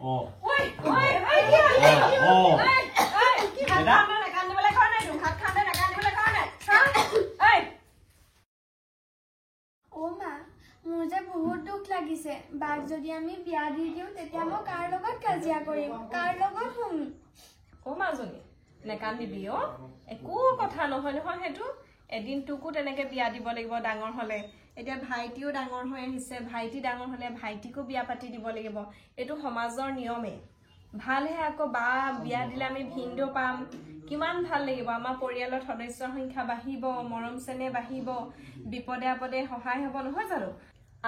ঐ কি দাদা না কান্দিবলৈ কোৱা নাই ভাত খাওঁতে নাকান্দিবলৈ কোৱা নাই ঐ ও মা মোৰ যে বহুত দুখ লাগিছে বাক যদি আমি বিয়া দি দিওঁ তেতিয়া মই কাৰ লগত কাজিয়া কৰিম কাৰ লগত শুম ও মাজনী নেকান্দিবি একো কথা নহয় নহয় সেইটো এদিন তোকো তেনেকে বিয়া দিব লাগিব ডাঙৰ হলে এতিয়া ভাইটিও ডাঙৰ হৈ আহিছে ভাইটি ডাঙৰ হলে ভাইটিকো বিয়া পাতি দিব লাগিব এইটো সমাজৰ নিয়মে ভালহে আকৌ বা বিয়া দিলে আমি ভিন্দো পাম কিমান ভাল লাগিব আমাৰ পৰিয়ালৰ সদস্যৰ সংখ্যা বাঢ়িব মৰম চেনে বাঢ়িব বিপদে আপদে সহায় হ'ব নহয় জানো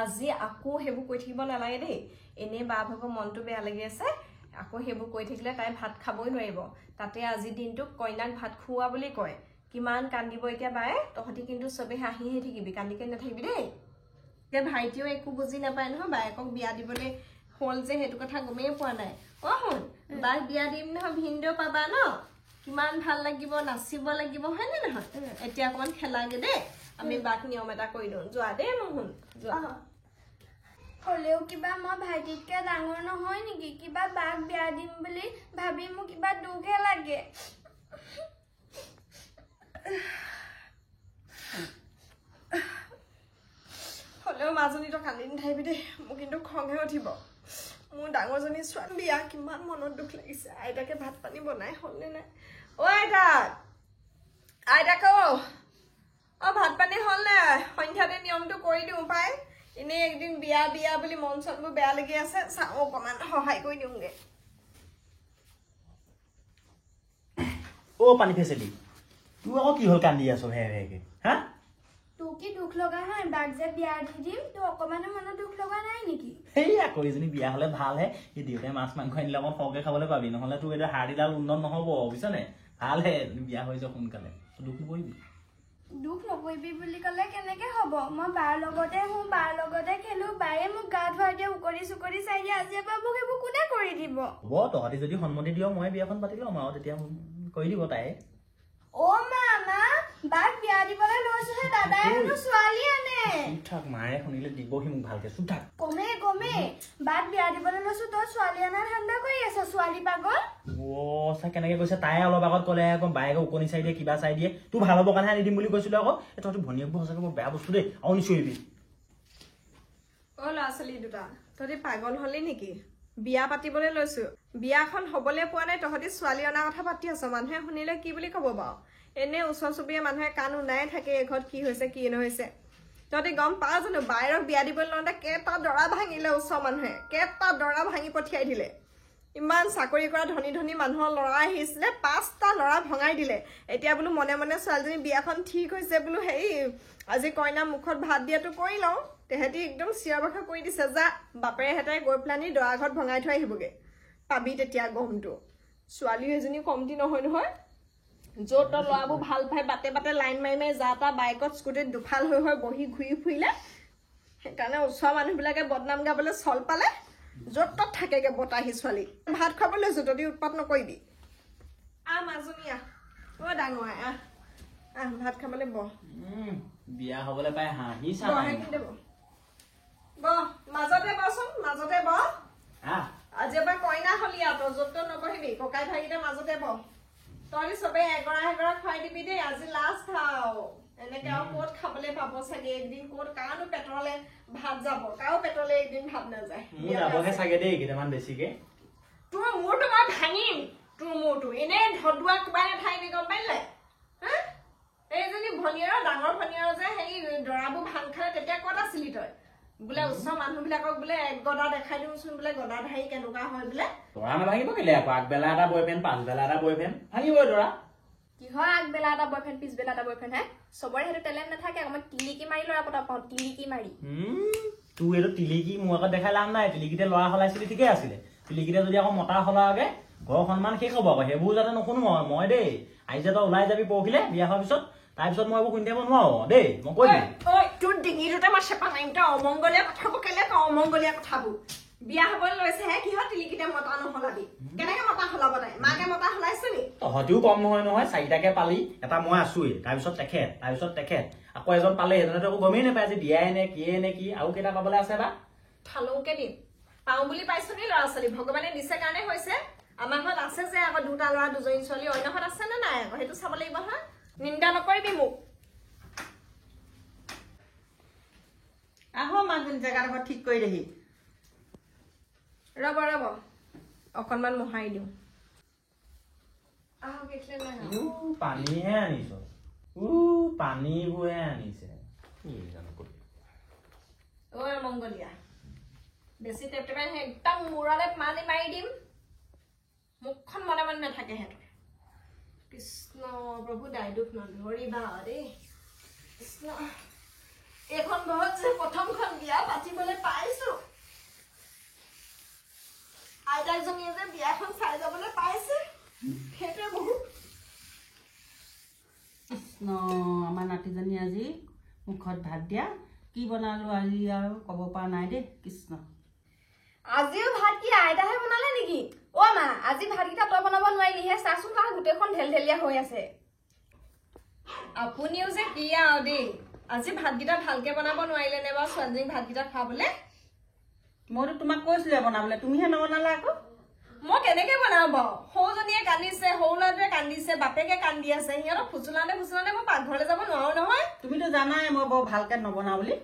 আজি আকৌ হেবু কৈ থাকিব নালাগে দেই এনে বা ভাগৰ মনটো বেয়া লাগি আছে আকৌ হেবু কৈ থাকিলে তাই ভাত খাবই নোৱাৰিব তাতে আজি দিনটো কইনাক ভাত খুওৱা বুলি কয় কিমান কান্দিব এতিয়া বায়ে তহতি কিন্তু সবে হাঁহিহে থাকিবি কান্দিকে নাথাকিবি দেই যে ভাইটিও একো বুজি নাপায় নহয় বায়েকক বিয়া দিবলৈ হল যে সেইটো কথা গমেই পোৱা নাই শুন বাক বিয়া দিম নহয় ভিন্দো পাবা ন কিমান ভাল লাগিব নাচিব লাগিব হয় নে নহয় এতিয়া অকমান খেলাগে দেই আমি বাক নিয়ম এটা কৰি দিওঁ যোৱা দেই মোহন যোৱা হলেও কিবা মই ভাইটিতকে ডাঙৰ নহয় নেকি কিবা বাক বিয়া দিম বুলি ভাবি মোক কিবা দুখে লাগে হলেও মাজনীটো কান্দি নাথাকিবি দেই মোক কিন্তু খংহে উঠিব মোৰ ডাঙৰজনী ছোৱালী বিয়া কিমান মনত দুখ লাগিছে আইতাকে ভাত পানী বনাই হ'লনে নাই আইতাক ভাত পানী হ'ল নে সন্ধ্যাতে নিয়মটো কৰি দিওঁ পাই এনেই একদিন বিয়া বিয়া বুলি মন চনবোৰ বেয়া লাগি আছে চাওঁ অকমান সহায় কৰি দিওঁগে পানী ফেচেলি তোৰ আকৌ কি হ'ল কান্দি আছ ভেকে হা তোৰ কি দুখ লগা নাই বাক যে বিয়া দি দিম তোৰ অকমানো মনত দুখ লগা নাই নেকি সেই আকৌ এজনী বিয়া হলে ভালহে এই দেউতাই মাছ মাংস আনিলে অকণ সৰহকে খাবলৈ পাবি নহলে তোৰ এতিয়া হাড়িডাল উন্নত নহব বুজিছনে ভালহে বিয়া হৈ যাও সোনকালে দুখ নকৰিবি দুখ নকৰিবি বুলি ক'লে কেনেকে হ'ব মই বাৰ লগতে শুম বাৰ লগতে খেলো বায়ে মোক গা ধুৱাই দিয়ে উকৰি চুকৰি চাই দিয়ে আজি এবাৰ মোক এইবোৰ কোনে কৰি দিব হ'ব তহঁতি যদি সন্মতি দিয় মই বিয়াখন পাতি ল'ম আৰু তেতিয়া কৰি দিব তাই মামা বাক বিয়া দিবলৈ লৈছোহে দাদাই হেনো ছোৱালী আনে থাক মাৰে শুনিলে দিবহি মোক ভালকে চুপ থাক কমে বাক বিয়া দিবলৈ লৈছো তই ছোৱালী আনাৰ ধান্দা কৰি আছ ছোৱালী পাগল চাই কেনেকে কৈছে তাই অলপ আগত ক'লে আকৌ বায়েকে উকনি চাই দিয়ে কিবা চাই দিয়ে তোৰ ভাল হ'ব কাৰণে আনি দিম বুলি কৈছিলো আকৌ তহঁতি ভনীয়েকবোৰ সঁচাকে বৰ বেয়া বস্তু দেই আৰু নিচিবি ল'ৰা ছোৱালী দুটা তহঁতি পাগল হলি নেকি বিয়া পাতিবলৈ লৈছো বিয়াখন হবলৈ পোৱা নাই তহঁতি ছোৱালী অনাৰ কথা পাতি আছ মানুহে শুনিলে কি বুলি কব বাৰু এনে ওচৰ চুবুৰীয়া মানুহে কাণ উনাই থাকে এই ঘৰত কি হৈছে কি নহৈছে তহঁতি গম পাৱ জানো বায়েৰক বিয়া দিবলৈ লওঁতে কেইটা দৰা ভাঙিলে ওচৰ মানুহে কেইটা দৰা ভাঙি পঠিয়াই দিলে ইমান চাকৰি কৰা ধনী ধনী মানুহৰ ল'ৰা আহিছিলে 5টা ল'ৰা ভঙাই দিলে এতিয়া বোলো মনে মনে ছোৱালীজনী বিয়াখন ঠিক হৈছে বোলো হেৰি আজি কইনা মুখত ভাত দিয়াটো কৰি লওঁ তেহেঁতি একদম চিঞৰ বাখৰ কৰি দিছে যা বাপেৰে হেতাই গৈ পেলানি দৰা ঘৰত ভঙাই থৈ আহিবগে পাবি তেতিয়া গমটো ছোৱালী এজনী কমটি নহয় নহয় য'ত ল'ৰাবোৰ ভাল পাই বাটে বাটে লাইন মাৰি মাৰি যা তা বাইকত স্কুটিত দুফাল হৈ বহি ঘূৰি ফুৰিলে সেইকাৰণে ওচৰৰ মানুহবিলাকে বদনাম গাবলৈ চল পালে য'ত ত'ত থাকেগে বতাহী ছোৱালী ভাত খাব লৈছো তহঁতি উৎপাত নকৰিবি মাজনী ডাঙৰ ভাত খাবলৈ বিয়া হবলৈ পাই হাঁহি মাজতে বচোন মাজতে আজি এবাৰ কইনা হলি আৰু তই য'ত ত'ত নবহিবি ককাই ভাইকেইটা মাজতে তই চবে এগৰা খুৱাই দিবি দেই আজি লাষ্ট খাও এনেকে আৰু ক'ত খাবলৈ পাব চাগে একদিন ক'ত কাৰো পেটৰলে ভাত যাব কাৰো পেটৰলে একদিন ভাত নাযায় যাবহে চাগে দেই কেইটামান বেছিকে তোৰ মূৰটো মই ভাঙিম তোৰ মূৰটো এনে ধদুৱা কিবা নাথাকিবি গম পাইলে এইজনী ভনীয়াৰ ডাঙৰ ভনীয়াৰ যে সেই দৰাবোৰ ভাং খালে তেতিয়া ক'ত আছিলি তই বোলে ওচৰ মানুহবিলাকক বোলে এক গদা দেখাই দিওঁচোন বোলে গদাধাৰী কেনেকুৱা হয় বোলে দৰা নাভাঙিব কেলে আকৌ আগবেলা এটা বয়ফ্ৰেণ্ড পাছবেলা এটা বয়ফ্ৰেণ্ড ভাঙিবই দৰা কিহৰ আগবেলা এটা বয়ফ্ৰেণ্ড পিছবেলা এটা বয়ফ্ৰেণ্ড হে চবৰে সেইটো টেলেণ্ট নাথাকে অকমান টিলিকি মাৰি ল'ৰা পতা পাওঁ টিলিকি মাৰি তোৰ এইটো টিলিকি মোৰ আগত দেখাই লাভ নাই টিলিকিতে ল'ৰা সলাইছিলি ঠিকে আছিলে টিলিকিতে যদি আকৌ মতা সলাওগে ঘৰ সন্মান শেষ হ'ব আকৌ সেইবোৰ যাতে নুশুনো মই দেই আহি যে তই ওলাই যাবি পৰহিলে বিয়া হোৱাৰ পিছত তাৰপিছত মই এইবোৰ শুনি থাকিব নোৱাৰো দেই মই কৈ দিম তোৰ ডিঙিটোতে মই চেপা মাৰিম তই অমংগলীয়া কথাবোৰ কেলে কওঁ অমংগলীয়া কথাবোৰ বিয়া হবলৈ লৈছেহে কিহৰ টিলিকিতে মতা নহলাবি কেনেকে মতা সলাব নাই মাকে মতা সলাইছে নি তহঁতিও কম নহয় 4টাকে পালি এটা মই আছোৱেই তাৰপিছত তেখেত আকৌ এজন পালে সেইজনে একো গমেই নাপায় যে বিয়াই নে কিয়ে নে কি আৰু কেইটা পাবলৈ আছে বা থালৌকে দিম পাওঁ বুলি পাইছো নি ল'ৰা ছোৱালী ভগৱানে দিছে কাৰণে হৈছে আমাৰ ঘৰত আছে যে আকৌ দুটা ল'ৰা দুজনী ছোৱালী অন্য ঘৰত আছে নে নাই আকৌ সেইটো চাব লাগিব নহয় নিন্দা নকৰিবি মোক আহো মানুহজনী জেগাডোখৰ ঠিক কৰি দেহি ৰ'ব অকণমান মোহাৰি দিওঁ আহক এইফালে লৈ আহক। পানীহে আনিছ পানীবোৰহে আনিছে কি জানো ক'ত মংগলীয়া বেছি টেপটেপাই একদম মূৰলে পানী মাৰি দিম মুখখন মনে মনে নাথাকে সিহঁতৰ কৃষ্ণ প্ৰভু দায় দুখ নধৰিবা দেই কৃষ্ণ এইখন ঘৰত যে প্ৰথমখন বিয়া পাতিবলৈ পাইছো আইতাকজনীয়ে যে বিয়াখন চাই যাবলৈ পাইছে সেইটোৱে বহুত কৃষ্ণ আমাৰ নাতিজনী আজি মুখত ভাত দিয়া কি বনালো আজি আৰু ক'ব পৰা নাই দেই কৃষ্ণ আজিও ভাত কি আইতাহে বনালে নেকি অ মা আজি ভাতকেইটা তই বনাব নোৱাৰিলিহে চাচোন কাৰ গোটেইখন ঢেলঢেলীয়া হৈ আছে আপুনিও যে কি আৰু দেই আজি ভাতকেইটা ভালকে বনাব নোৱাৰিলে নে বাৰু ছোৱালীজনীক ভাতকেইটা খুৱাবলে মইতো তোমাক কৈছিলো বনাবলৈ তুমিহে নবনালা আকৌ মই কেনেকে বনাও বাৰু সৰুজনীয়ে কান্দিছে সৰু ল'ৰাটোৱে কান্দিছে বাপেকে কান্দি আছে সিহঁতক ফুচুলাওঁতে মই পাকঘৰলৈ যাব নোৱাৰো নহয় তুমিতো জানাই মই বৰ ভালকে নবনাও বুলি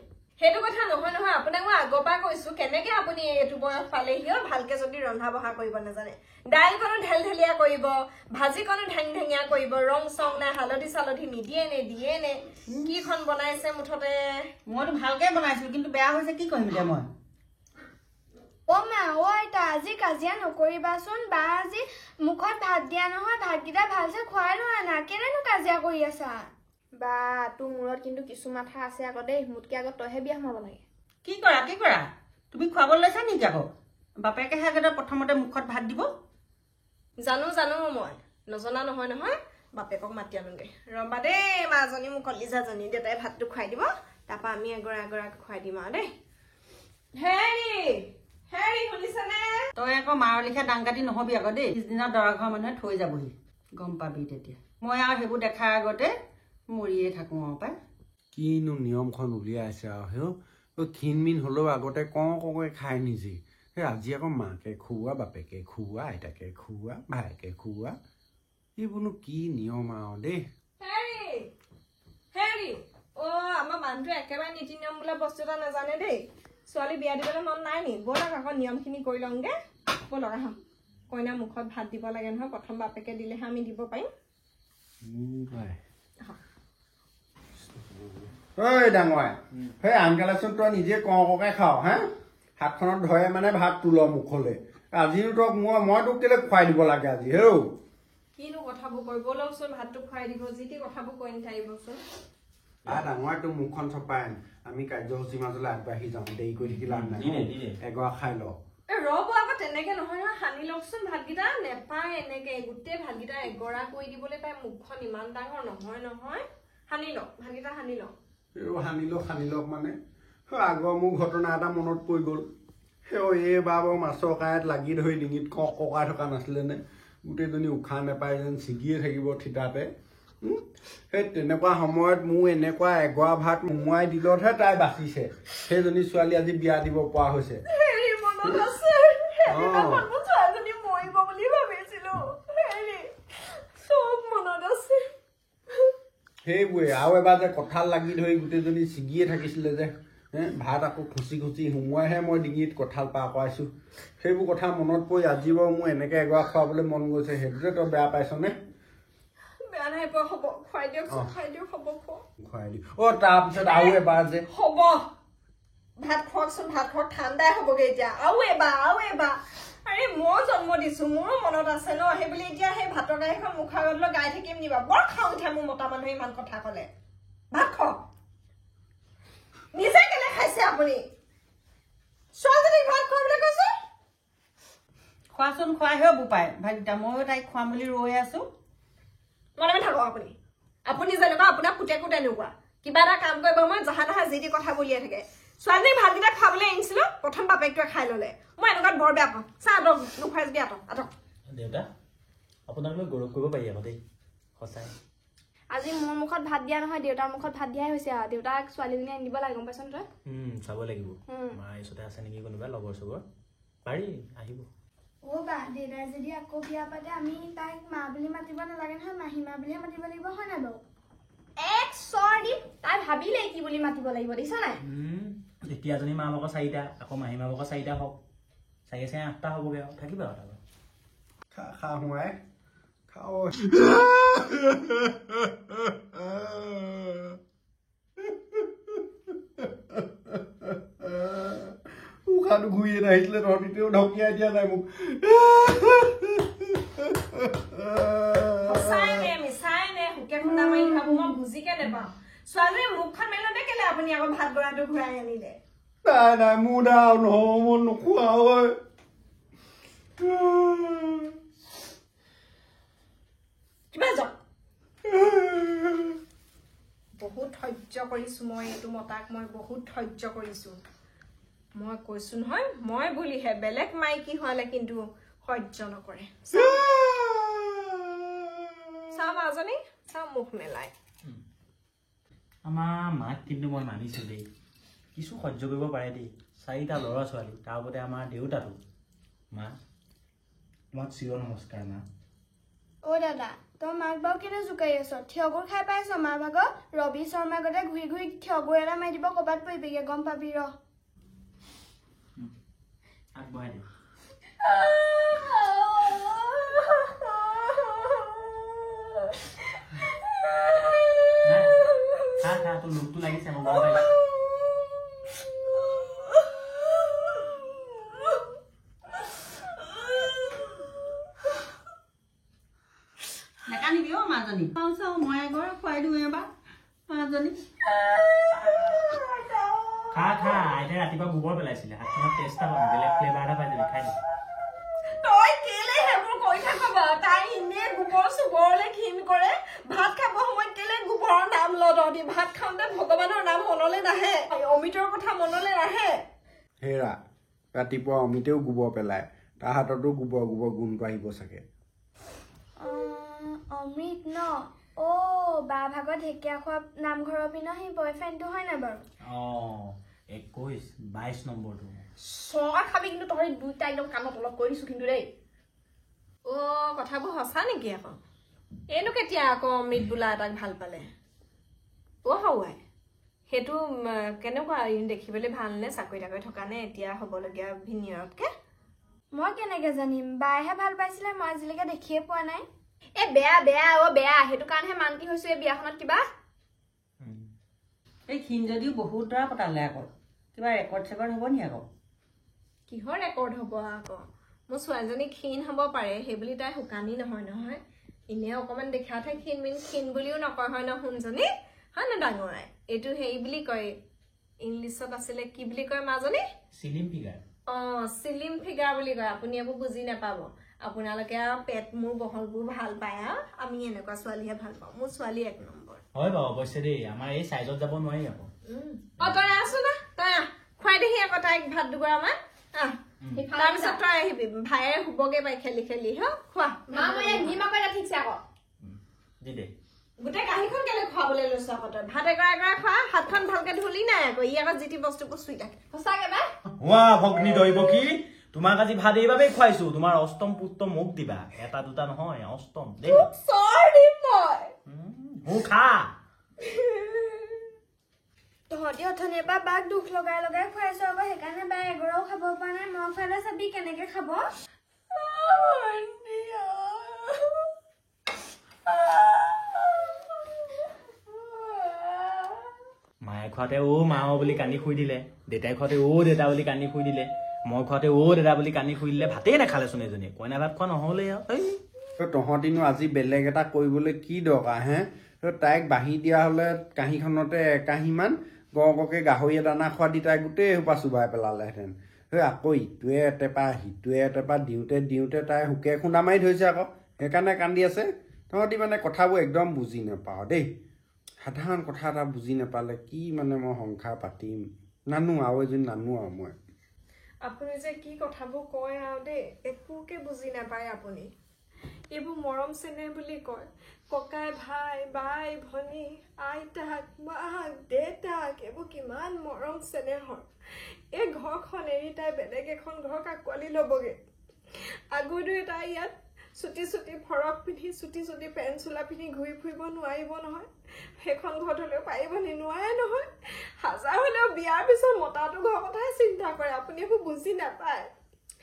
সেইটো কথা নহয় আপোনাক মই আগৰ পৰা কৈছো কেনেকে আপুনি এইটো বয়স পালেহিও ভালকে যদি ৰন্ধা বঢ়া কৰিব নাজানে দাইলকণো ঢেলঢেলীয়া কৰিব ভাজিকণো ঢেঙঢেঙীয়া কৰিব ৰং চং নাই হালধি চালধি নিদিয়ে নে কিখন বনাইছে মুঠতে মইতো ভালকে বনাইছিলো কিন্তু বেয়া হৈছে কি কৰিম এতিয়া মই অ মা অ আইতা আজি কাজিয়া নকৰিবাচোন বা আজি মুখত ভাত দিয়া নহয় ভাতকেইটা ভালছে খুৱাই লোৱা না কেনেনো কাজিয়া কৰি আছা বা তোৰ মূৰত কিন্তু কিছু মাথা আছে আকৌ দেই মোতকে আগত তইহে বিয়া সোমাব লাগে কি কৰা তুমি খুৱাবলৈ লৈছা নেকি আকৌ বাপেকেহে আগতে প্ৰথমতে মুখত ভাত দিব জানো মই নজনা নহয় বাপেকক মাতি আনোগে ৰবা দেই মাজনী মোক কলিজাজনী দেউতাই ভাতটো খুৱাই দিব তাৰপৰা আমি এগৰাকী খুৱাই দিম আৰু দেই হেৰি শুনিছানে তই আকৌ মাৰৰ লিখা দাং কাটি নহবি আকৌ দেই পিছদিনা দৰা ঘৰৰ মানুহে থৈ যাবহি গম পাবি তেতিয়া মই আৰু সেইবোৰ দেখাৰ আগতে মৰিয়ে থাকো আৰু পাই কিনো নিয়মখন উলিয়াইছে আৰু হেও ক্ষীণমিন হ'লেও আগতে কওঁকৈ খাই নিজে সেই আজি আকৌ মাকে খুওৱা বাপেকে খুওৱা আইতাকে খুওৱা ভায়েকে খুওৱা এইবোৰনো কি নিয়ম আৰু দেই হেৰি আমাৰ মানুহটোৱে একেবাৰে নীতি নিয়ম বোলা বস্তু এটা নাজানে দেই ছোৱালী বিয়া দিবলৈ মন নাই নি ব'লক আকৌ নিয়মখিনি কৰি লওঁগে ব'লক আহক কইনা মুখত ভাত দিব লাগে নহয় প্ৰথম বাপেকে দিলেহে আমি দিব পাৰিম ঐ ডাঙৰ সেই আনকালেচোন তই নিজে কওঁকৈ খাওঁ হা হাতখনত ধৰে মানে ভাত তোল মুখলৈ আজিও তই মই তোক কেলে খুৱাই দিব লাগে আজি হেও কিনো কথাবোৰ কৈ ব'লকচোন ভাতটো খুৱাই দিব যি টি কথাবোৰ কৈ নাথাকিবচোন ডাঙৰ তোৰ মুখখন চপাই আমি কাৰ্যসূচীৰ মাজলৈ আগবাঢ়ি যাওঁ দেৰি কৰি থাকি লাভ নাই এগৰা খাই ল ৰ'ব আকৌ তেনেকে নহয় সানি লওকচোন ভাতকেইটা নেপায় এনেকে গোটেই ভাতকেইটা এগৰা কৰি দিবলৈ পাই মুখখন ইমান ডাঙৰ নহয় সানি লওক ভাতকেইটা সানি লওক সানি লওক মানে আগৰ মোৰ ঘটনা এটা মনত পৰি গ'ল এইবাৰ বাৰু মাছৰ কাঁইট লাগি ধৰি ডিঙিত ককাই থকা নাছিলে নে গোটেইজনী উশাহ নেপায় যেন ছিগিয়ে থাকিব থিতাতে সেই তেনেকুৱা সময়ত মোৰ এনেকুৱা এগৰা ভাত মোমোৱাই দিলতহে তাই বাচিছে সেইজনী ছোৱালী আজি বিয়া দিব পৰা হৈছে সেইবোৰে আৰু এবাৰ যে কঁঠাল লাগি ধৰি গোটেইজনী ছিগিয়ে থাকিছিলে যে ভাত আকৌ খুচি সোমোৱাইহে মই ডিঙিত কঁঠাল পাৰ কৰাইছো সেইবোৰ কথা মনত পৰি আজি বাৰু মোৰ এনেকে এগৰা খুৱাবলৈ মন গৈছে সেইটোতে তই বেয়া পাইছনে খুৱাই দিয়ক খুৱাই দি তাৰপিছত আৰু এবাৰ যে হ'ব ভাত খোৱাকচোন ভাত খোৱা ঠাণ্ডাই হ'বগে এতিয়া আৰু এবাৰ আৰে মই জন্ম দিছো মোৰো মনত আছে ন সেইবুলি এতিয়া সেই ভাতৰ গাড়ীখন মুখৰ আগত লৈ গাই থাকিম নিবা বৰ খাওঁ উঠে মোৰ মতা মানুহে ইমান কথা ক'লে ভাত খাওক নিজে কেনে খাইছে আপুনি ছোৱালীজনীক ভাত খুৱাবলৈ কৈছে খোৱাচোন খুৱাই হৈ বোপাই ভাইটা ময়ো তাইক খুৱাম বুলি ৰৈ আছো মনে থাকক আপুনি যেনেকুৱা আপোনাৰ পুতেকো তেনেকুৱা কিবা এটা কাম কৰিব মই জাহা তাহা যি টি কথা বুলিয়ে থাকে ছোৱালীজনীক ভাতকেইটা খাবলৈ আনিছিলো প্ৰথম বাপেকটোৱে খাই ললে মই এনেকুৱাত বৰ বেয়া পাওঁ চাহ আতক নোখোৱাই যদি আতক দেউতা আপোনালোকে গৌৰৱ কৰিব পাৰি আকৌ দেই সঁচাই আজি মোৰ মুখত ভাত দিয়া নহয় দেউতাৰ মুখত ভাত দিয়াই হৈছে আৰু দেউতাক ছোৱালীজনী আনি দিব লাগে গম পাইছ তই চাব লাগিব মাৰ ওচৰতে আছে নেকি কোনোবা লগৰ চগৰ পাৰি আহিব অ' বা দেউতাই যদি আকৌ বিয়া পাতে আমি তাইক মা বুলি মাতিব নালাগে নহয়, মাহীমা বুলিহে মাতিব লাগিব, হয় নাই বাৰু? এক চৰ্দি তাই ভাবিলে কি বুলি মাতিব লাগিব, দেখিছ নাই? এতিয়াজনী মা ভাগৰ 4টা আকৌ মাহীমা ভাগৰ 4টা হওক 4 4 8টা হ'বগৈ আৰু থাকিবা আৰু তাৰপৰা খা সোমাই খাও উশাহটো ঘূৰিয়ে নাহিছিলে তহঁতিতেও ঢকিয়াই দিয়া নাই মোক সঁচাই নে মিছাই নে হুকে খুন্দা মাৰি খাব মই বুজিকে নেপাওঁ ছোৱালীৰ মুখখন মেলোতে কেলে আপুনি আকৌ ভাত গৰাটো ঘূৰাই আনিলে নাই মোৰ দাও নহ'ব মই নোখোৱা হয় কিবা যাওক বহুত সহ্য কৰিছো মই এইটো মতাক মই বহুত সহ্য কৰিছো মই কৈছো নহয় মই বুলিহে বেলেগ মাইকী হোৱালে কিন্তু সহ্য নকৰে চাওঁ মাজনী চাওঁ মুখ মেলাই আমাৰ মাক কিন্তু মই মানিছো দেই কিছু সহ্য কৰিব পাৰে দেই 4টা ল'ৰা ছোৱালী তাৰ ওপৰতে আমাৰ দেউতাটো মা তোমাক চিৰ নমস্কাৰ মা অ' দাদা তই মাক বাৰু কেলে জোকাৰি আছ? থিয়গুৰ খাই পাইছ মা ভাগৰ? ৰবি শৰ্মাৰ গতে ঘূৰি ঘূৰি থিয়গুৰ এটা মাৰি দিব, ক'ৰবাত পৰিবিগে, গম পাবি ৰ। আগবঢ়াই দে খা তোৰ লোকটো লাগিছে মই গম পাইছো নেকানিবি অ' মাজনী চাওঁ মই এগৰ খুৱাই দিওঁ এবাৰ মাজনী খা আইতাই ৰাতিপুৱা গোবৰ পেলাইছিলে হাতখনত টেষ্ট এটা পাবি বেলেগ ফ্লেভাৰ এটা পাই যাবি খাই দে তই কেলে সেইবোৰ কৈ থাক তাই এনেই গোবৰ চুবৰলে ঘিণ কৰে ভাত খাব সময়ত কেলে গোবৰৰ নাম লদি ভাত খাওঁতে ভগৱানৰ নাম মনলৈ নাহে অমিতৰ কথা মনলৈ নাহে হেৰা ৰাতিপুৱা অমিতেও গোবৰ পেলায় তাৰ হাততো গোবৰ গোন্ধ আহিব চাগে অমৃত ন অ' বা ভাগত ঢেকীয়া খোৱা নামঘৰৰ পিনৰ সেই বয়ফ্ৰেণ্ডটো হয় নাই বাৰু? 22 নম্বৰটো চকা খাবি কিন্তু তহঁতি দুইটা একদম কাণত অলপ কৰি দিছো কিন্তু দেই অ' কথাবোৰ সঁচা নেকি আকৌ এইনো কেতিয়া আকৌ অমৃত বোলা এটাক ভাল পালে অ' হাৱাই সেইটো কেনেকুৱা দেখিবলৈ ভালনে চাকৰি তাকৰি থকা নে এতিয়া হ'বলগীয়া ভিনিয়ৰতকে মই কেনেকে জানিম বায়েহে ভাল পাইছিলে মই আজিলৈকে দেখিয়ে পোৱা নাই এ বেয়া বেয়া সেইটো কাৰণেহে মান্তি হৈছো এই বিয়াখনত কিবা এই ক্ষীণ যদিও বহুত দৰা পতালে আকৌ কিবা ৰেকৰ্ড চেকৰ্ড হ'ব নি আকৌ কিহৰ ৰেকৰ্ড হ'ব আকৌ মোৰ ছোৱালীজনী ক্ষীণ হ'ব পাৰে সেইবুলি তাই শুকানী নহয় এনে অকণমান দেখাতহে ক্ষীণ বুলিও নকয় হয় ন শুনজনী হয় ন ডাঙৰাই এইটো হেৰি বুলি কয় ইংলিছত আছিলে কি বুলি কয় মাজনী চিলিম ফিগাৰ চিলিম ফিগাৰ বুলি কয় আপুনি এইবোৰ বুজি নাপাব আপোনালোকে আৰু পেট মোৰ বহলবোৰ ভাল পায় আৰু আমি এনেকুৱা ছোৱালীহে ভাল পাওঁ মোৰ ছোৱালী 1 নম্বৰ হয় বাৰু অৱশ্যে দেই আমাৰ এই চাইজত যাব নোৱাৰি আকৌ তই আছো না তই খুৱাই দেহি আকৌ তাইক ভাত দুগৰামান তাৰপিছত তই আহিবি ভাইয়ে শুবগে পাই খেলি খেলি খোৱা ঠিকছে আকৌ দি দে গোটেই কাঁহীখন কেলে খুৱাবলৈ লৈছ আকৌ তই ভাত এগৰা খোৱা হাতখন ভালকে ধুলি নাই আকৌ ই আকৌ যি টি বস্তুবোৰ চুই থাকে সঁচাকে বাই ভগ্নী দৈব কি তোমাক আজি ভাত এইবাবেই খুৱাইছো তোমাৰ অষ্টম পুত্ৰ মোক দিবা এটা দুটা নহয় অষ্টম দেই খা তহঁতি অথনিৰ পৰা বাক দুখ লগাই খুৱাইছ আকৌ সেইকাৰণে বায়ে এগৰাও খাব পৰা নাই মই খুৱালে চাবি কেনেকে খাব মায়ে খোৱাতে মা বুলি কান্দি শুই দিলে দেউতাই খোৱাতে দেউতা বুলি কান্দি শুই দিলে মই খোৱাতে দেউতা বুলি কান্দি শুই দিলে ভাতেই নাখালেচোন এজনীয়ে কইনা ভাত খোৱা নহ'লেই আৰু তহঁতিনো আজি বেলেগ এটা কৰিবলৈ কি দৰকাৰ হে তাইক বাঢ়ি দিয়া হ'লে কাঁহীখনতে একাঁহীমান গৰগৰকে গাহৰি দানা খোৱা দি তাই গোটেই সোপা চুবাই পেলালেহেঁতেন আকৌ ইটোৱে এটেপা সিটোৱে এটেপা দিওঁতে তাই হুকে খুন্দা মাৰি ধৰিছে আকৌ সেইকাৰণে কান্দি আছে তহঁতি মানে কথাবোৰ একদম বুজি নাপাওঁ দেই সাধাৰণ কথা এটা বুজি নাপালে কি মানে মই সংসাৰ পাতিম নানো আৰু এজনী নানো আৰু মই আপুনি যে কি কথাবোৰ কয় আৰু দেই একোকে বুজি নাপায় আপুনি এইবোৰ মৰম চেনেহ বুলি কয়। ককাই ভাই, বাই, ভনী, আইতাক, মাক, দেউতাক, এইবোৰ কিমান মৰম চেনেহৰ। এই ঘৰখন এৰি তাই বেলেগ এখন ঘৰক আঁকোৱালি ল'বগে। আগলৈ তাই ইয়াত চুটি চুটি ফৰক পিন্ধি, চুটি চুটি পেণ্ট চোলা পিন্ধি ঘূৰি ফুৰিব নোৱাৰিব নহয়। সেইখন ঘৰত হ'লেও পাৰিব নোৱাৰে নহয়। হাজাৰ হ'লেও বিয়াৰ পিছত মতাটো ঘৰৰ কথাই চিন্তা কৰে। আপুনি একো বুজি নাপায়।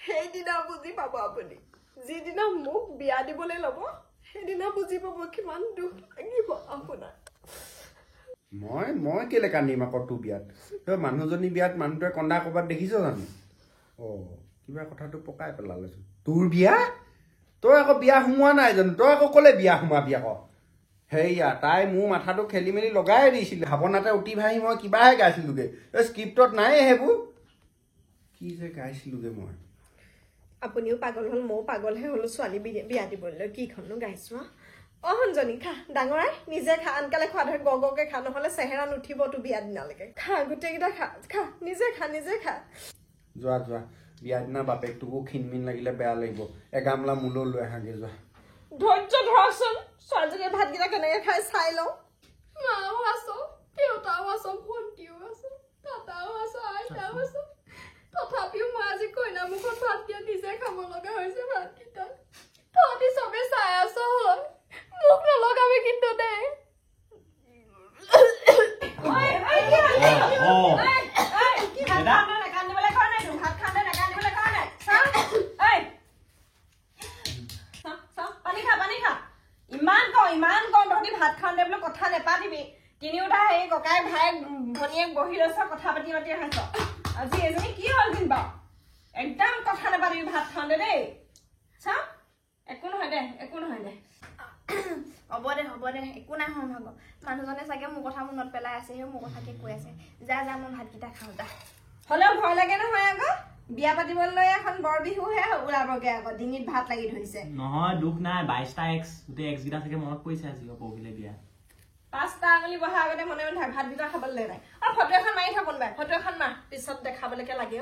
সেইদিনা বুজি পাব আপুনি। যিদিনা মোক বিয়া দিবলৈ ল'ব সেইদিনা বুজি পাব কিমান দুখ লাগিব আপোনাৰ। মই কেলে কান্দিম আকৌ তোৰ বিয়াত? তই মানুহজনী বিয়াত মানুহটোৱে কন্দা ক'ৰবাত দেখিছ জানো? কিবা কথাটো পকাই পেলালেচোন। তোৰ বিয়া? তই আকৌ বিয়া সোমোৱা নাই জানো? তই আকৌ ক'লে বিয়া সোমাবি আকৌ? সেয়া তাই মোৰ মাথাটো খেলি মেলি লগাই দিছিলে। ভাৱনাতে উঠি ভাহি মই কিবাহে গাইছিলোগে। স্ক্ৰিপ্টত নাই সেইবোৰ। কি যে গাইছিলোগে মই। আপুনিও পাগল হ'ল, ময়ো পাগলহে হ'লো ছোৱালী বিয়া দিবলৈ। কিখনো গাইছো। সঞ্জনী খা, ডাঙৰাই নিজে খা, আনকালে খোৱা ধৰি গৰকে খা, নহ'লে চেহেৰা নুঠিব তোৰ বিয়া দিনালৈকে। খা, গোটেইকেইটা খা, খা, নিজে খা, নিজে খা। যোৱা বিয়া দিনা বাপেকটোকো খিনমিন লাগিলে বেয়া লাগিব। এগামলা মোলৈ লৈ আহাগে যোৱা। ধৈৰ্য ধৰকচোন, ছোৱালীজনীয়ে ভাতকেইটা কেনেকে খাই চাই লওঁ। মাও আছো, দেউতাও আছো, ভণ্টিও আছো, দাদাও আছো, আইতাও আছো। তথাপিও মই আজি কইনা মুখত ভাত দিয়া নিজে খাব লগা হৈছে ভাতকেইটা। তহঁতি চবে চাই আছ হয়, মোক নলগাবি কিন্তু দেই। ইমান কম তহঁতি ভাত খাওঁতে বোলো কথা নেপাতিবি। তিনিওটা সেই ককাই ভাই ভনীয়েক বহি লৈছ, কথা পাতি পাতি আহিছ। আজি এজনী কি হ'ল কিন্তু বাৰু? একদম কথা নেপাতিবি ভাত খাওঁতে দেই। চাওঁ একো নহয় দে, একো নহয় দে। হ'ব দে একো নাই হোৱা ভাগৰ। মানুহজনে চাগে মোৰ কথা মনত পেলাই আছে, মোৰ কথাকে কৈ আছে। যা মই ভাতকেইটা খাওঁ যা। হ'লেও ভয় লাগে নহয় আকৌ। বিয়া পাতিবলৈ এখন বৰ বিহুহে ওলাবগে আকৌ, ডিঙিত ভাত লাগি ধৰিছে। নহয় দুখ নাই, 22টা এক্স, গোটেই এক্স কেইটা চাগে মনত পৰিছে আজি পৰহিলে বিয়া। 5টা আঙুলি বহা আগতে মনে মনে ভাতকেইটা খাবলৈ নাই। ফটো এখন মাৰি থাকোন বাই, ফটো এখন মাৰ, পিছত দেখাবলৈকে লাগে।